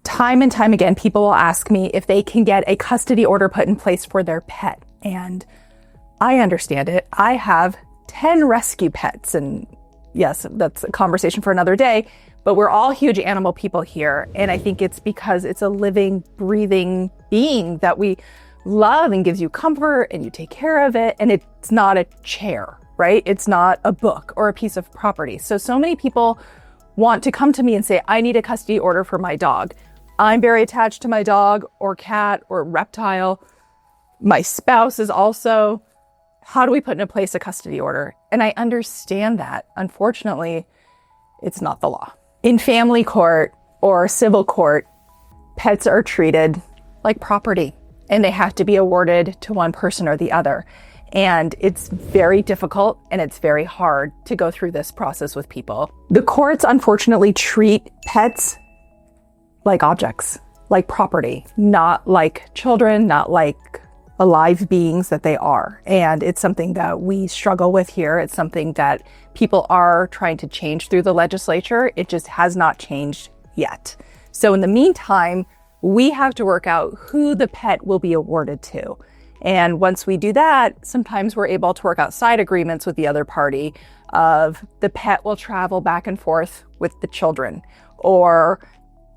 Time and time again, people will ask me if they can get a custody order put in place for their pet. And I understand it. I have 10 rescue pets. And yes, that's a conversation for another day, but we're all huge animal people here. And I think it's because it's a living, breathing being that we love and gives you comfort and you take care of it. And it's not a chair, right? It's not a book or a piece of property. So many people want to come to me and say, I need a custody order for my dog. I'm very attached to my dog or cat or reptile. My spouse is also. How do we put in place a custody order? And I understand that. Unfortunately, it's not the law. In family court or civil court, pets are treated like property and they have to be awarded to one person or the other. And it's very difficult and it's very hard to go through this process with people. The courts unfortunately treat pets like objects, like property, not like children, not like alive beings that they are. And it's something that we struggle with here. It's something that people are trying to change through the legislature. It just has not changed yet. So in the meantime, we have to work out who the pet will be awarded to. And once we do that, sometimes we're able to work out side agreements with the other party of the pet will travel back and forth with the children, or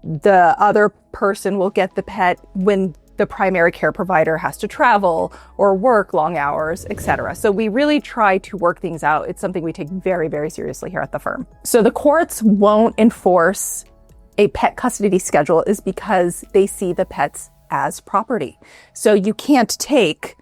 the other person will get the pet when the primary care provider has to travel or work long hours, etc. So we really try to work things out. It's something we take very, very seriously here at the firm. So the courts won't enforce a pet custody schedule is because they see the pets as property. So you can't take,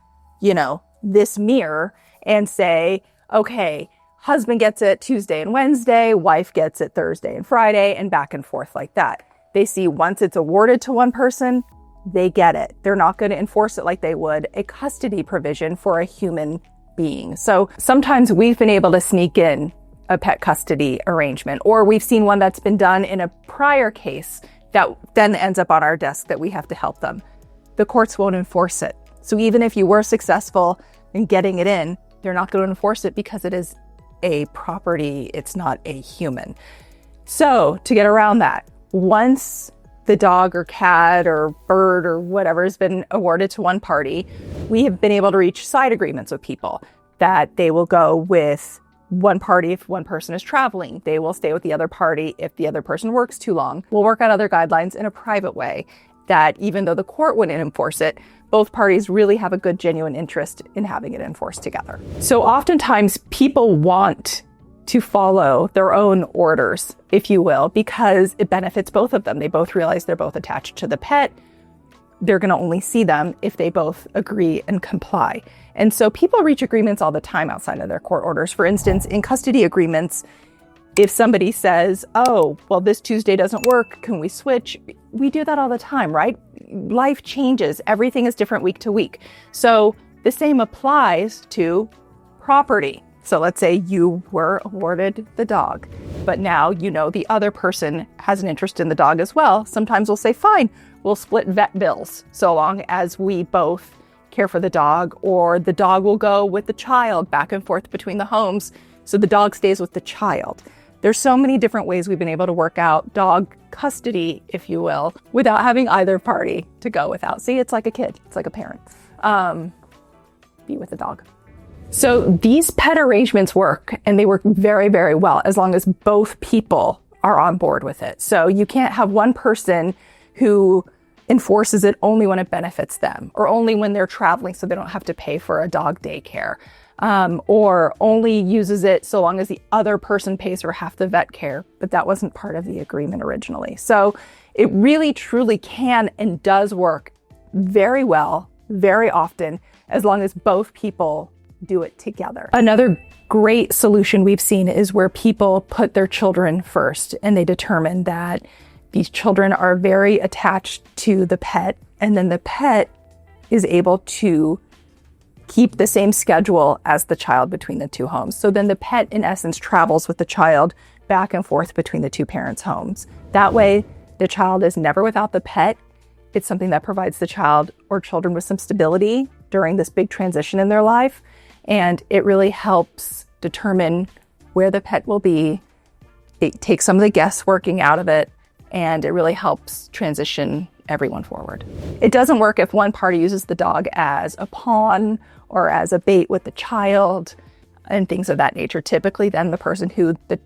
this mirror and say, okay, husband gets it Tuesday and Wednesday, wife gets it Thursday and Friday, and back and forth like that. They see once it's awarded to one person, they get it. They're not going to enforce it like they would a custody provision for a human being. So sometimes we've been able to sneak in a pet custody arrangement, or we've seen one that's been done in a prior case that then ends up on our desk that we have to help them. The courts won't enforce it. So even if you were successful in getting it in, they're not going to enforce it because it is a property. It's not a human. So to get around that, once the dog or cat or bird or whatever has been awarded to one party, we have been able to reach side agreements with people that they will go with one party if one person is traveling. They will stay with the other party if the other person works too long. We'll work out other guidelines in a private way that even though the court wouldn't enforce it, both parties really have a good, genuine interest in having it enforced together. So oftentimes people want to follow their own orders, if you will, because it benefits both of them. They both realize they're both attached to the pet. They're going to only see them if they both agree and comply. And so people reach agreements all the time outside of their court orders. For instance, in custody agreements, if somebody says, oh, well, this Tuesday doesn't work, can we switch? We do that all the time, right? Life changes. Everything is different week to week. So the same applies to property. So let's say you were awarded the dog, but now the other person has an interest in the dog as well. Sometimes we'll say, fine, we'll split vet bills so long as we both care for the dog, or the dog will go with the child back and forth between the homes. So the dog stays with the child. There's so many different ways we've been able to work out dog custody, if you will, without having either party to go without. See, it's like a kid. It's like a parent. Be with the dog. So these pet arrangements work, and they work very, very well as long as both people are on board with it. So you can't have one person who enforces it only when it benefits them, or only when they're traveling so they don't have to pay for a dog daycare, or only uses it so long as the other person pays for half the vet care, but that wasn't part of the agreement originally. So it really, truly can and does work very well, very often, as long as both people do it together. Another great solution we've seen is where people put their children first, and they determine that these children are very attached to the pet, and then the pet is able to keep the same schedule as the child between the two homes. So then the pet, in essence, travels with the child back and forth between the two parents' homes. That way, the child is never without the pet. It's something that provides the child or children with some stability during this big transition in their life. And it really helps determine where the pet will be. It takes some of the guessworking out of it. and it really helps transition everyone forward. It doesn't work if one party uses the dog as a pawn or as a bait with the child and things of that nature. Typically, then the person who the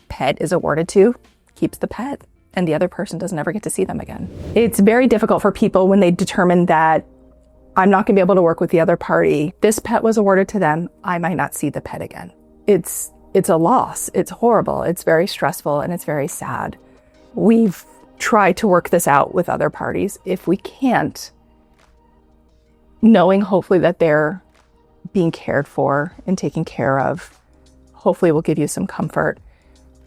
pet is awarded to keeps the pet, and the other person doesn't ever get to see them again. It's very difficult for people when they determine that I'm not going to be able to work with the other party. This pet was awarded to them. I might not see the pet again. It's a loss. It's horrible. It's very stressful, and it's very sad. We've tried to work this out with other parties. If we can't, knowing hopefully that they're being cared for and taken care of, hopefully will give you some comfort.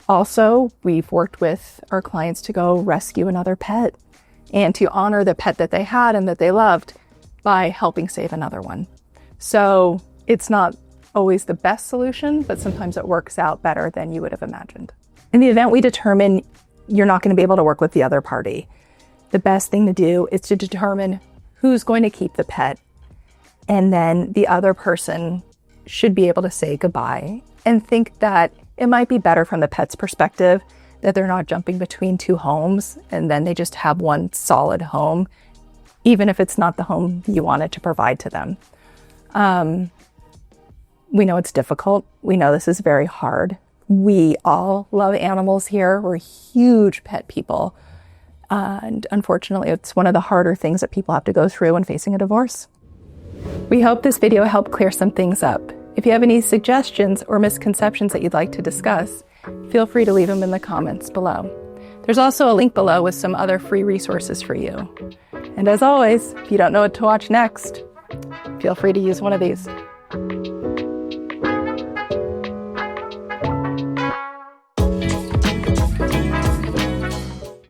Also, we've worked with our clients to go rescue another pet and to honor the pet that they had and that they loved by helping save another one. So it's not always the best solution, but sometimes it works out better than you would have imagined. In the event we determine you're not going to be able to work with the other party, the best thing to do is to determine who's going to keep the pet. And then the other person should be able to say goodbye and think that it might be better from the pet's perspective that they're not jumping between two homes and then they just have one solid home, even if it's not the home you wanted to provide to them. We know it's difficult. We know this is very hard. We all love animals here. We're huge pet people. And unfortunately, it's one of the harder things that people have to go through when facing a divorce. We hope this video helped clear some things up. If you have any suggestions or misconceptions that you'd like to discuss, feel free to leave them in the comments below. There's also a link below with some other free resources for you. And as always, if you don't know what to watch next, feel free to use one of these.